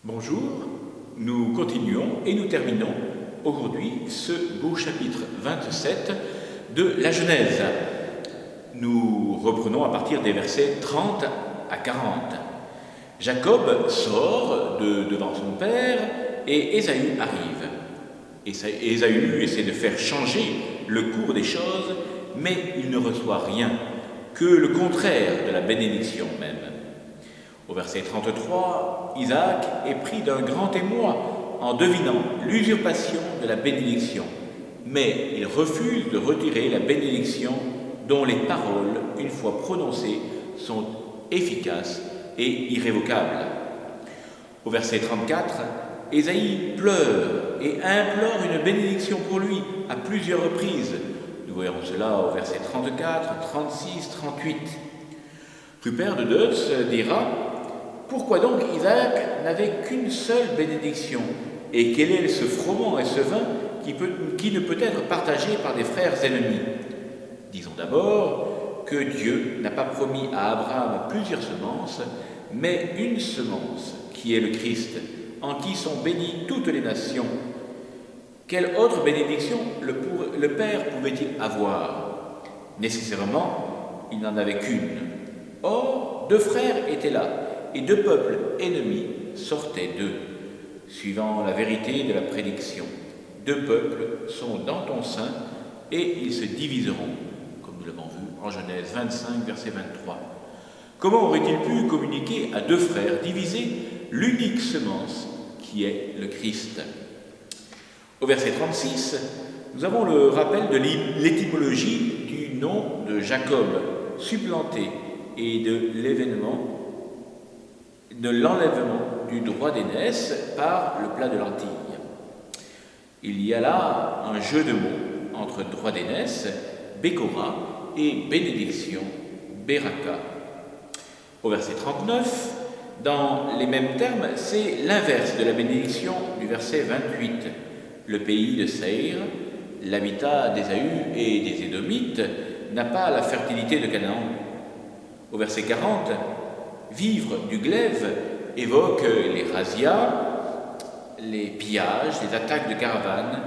Bonjour, nous continuons et nous terminons aujourd'hui ce beau chapitre 27 de la Genèse. Nous reprenons à partir des versets 30 à 40. Jacob sort devant son père et Ésaü arrive. Ésaü essaie de faire changer le cours des choses, mais il ne reçoit rien, que le contraire de la bénédiction même. Au verset 33, Isaac est pris d'un grand émoi en devinant l'usurpation de la bénédiction, mais il refuse de retirer la bénédiction dont les paroles, une fois prononcées, sont efficaces et irrévocables. Au verset 34, Ésaïe pleure et implore une bénédiction pour lui à plusieurs reprises. Nous verrons cela au verset 34, 36, 38. Rupert de Deutz dira: pourquoi donc Isaac n'avait qu'une seule bénédiction? Et quel est ce froment et ce vin qui ne peut être partagé par des frères ennemis? Disons d'abord que Dieu n'a pas promis à Abraham plusieurs semences, mais une semence, qui est le Christ, en qui sont bénies toutes les nations. Quelle autre bénédiction le Père pouvait-il avoir? Nécessairement, il n'en avait qu'une. Or, deux frères étaient là, et deux peuples ennemis sortaient d'eux, suivant la vérité de la prédiction. Deux peuples sont dans ton sein, et ils se diviseront, comme nous l'avons vu en Genèse 25, verset 23. Comment aurait-il pu communiquer à deux frères divisés l'unique semence qui est le Christ? Au verset 36, nous avons le rappel de l'étymologie du nom de Jacob, supplanté, et de l'enlèvement du droit d'aînesse par le plat de lentilles. Il y a là un jeu de mots entre droit d'aînesse, Bécora, et bénédiction, Béraka. Au verset 39, dans les mêmes termes, c'est l'inverse de la bénédiction du verset 28. Le pays de Séir, l'habitat d'Ésaü et des Édomites, n'a pas la fertilité de Canaan. Au verset 40, vivre du glaive évoque les razzias, les pillages, les attaques de caravanes.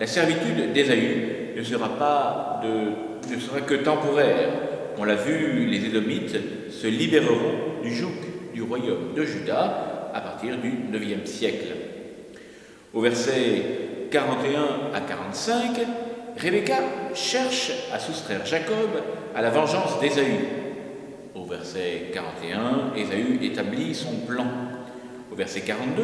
La servitude d'Ésaü ne sera que temporaire. On l'a vu, les Édomites se libéreront du joug du royaume de Juda à partir du IXe siècle. Au verset 41 à 45, Rebecca cherche à soustraire Jacob à la vengeance d'Ésaü. Au verset 41, Ésaü établit son plan. Au verset 42,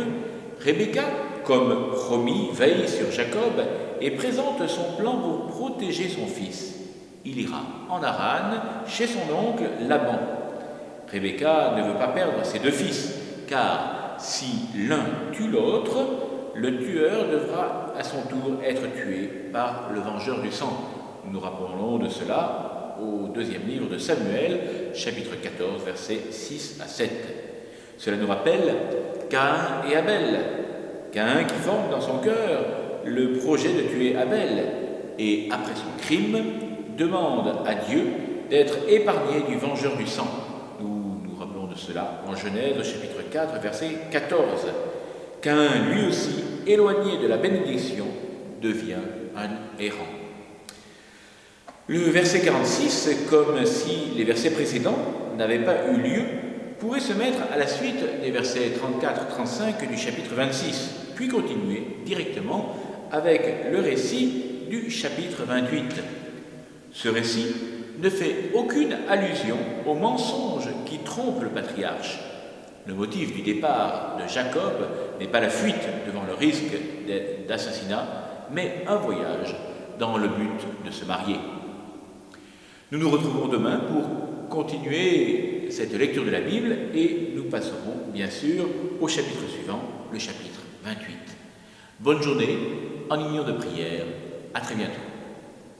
Rebecca, comme promis, veille sur Jacob et présente son plan pour protéger son fils. Il ira en Haran chez son oncle Laban. Rebecca ne veut pas perdre ses deux fils, car si l'un tue l'autre, le tueur devra à son tour être tué par le vengeur du sang. Nous nous rappelons de cela au deuxième livre de Samuel, chapitre 14, versets 6 à 7. Cela nous rappelle Caïn et Abel. Caïn qui forme dans son cœur le projet de tuer Abel et, après son crime, demande à Dieu d'être épargné du vengeur du sang. Nous nous rappelons de cela en Genèse, chapitre 4, verset 14. Caïn, lui aussi, éloigné de la bénédiction, devient un errant. Le verset 46, comme si les versets précédents n'avaient pas eu lieu, pourrait se mettre à la suite des versets 34-35 du chapitre 26, puis continuer directement avec le récit du chapitre 28. Ce récit ne fait aucune allusion au mensonge qui trompe le patriarche. Le motif du départ de Jacob n'est pas la fuite devant le risque d'assassinat, mais un voyage dans le but de se marier. Nous nous retrouvons demain pour continuer cette lecture de la Bible et nous passerons bien sûr au chapitre suivant, le chapitre 28. Bonne journée en union de prière. À très bientôt.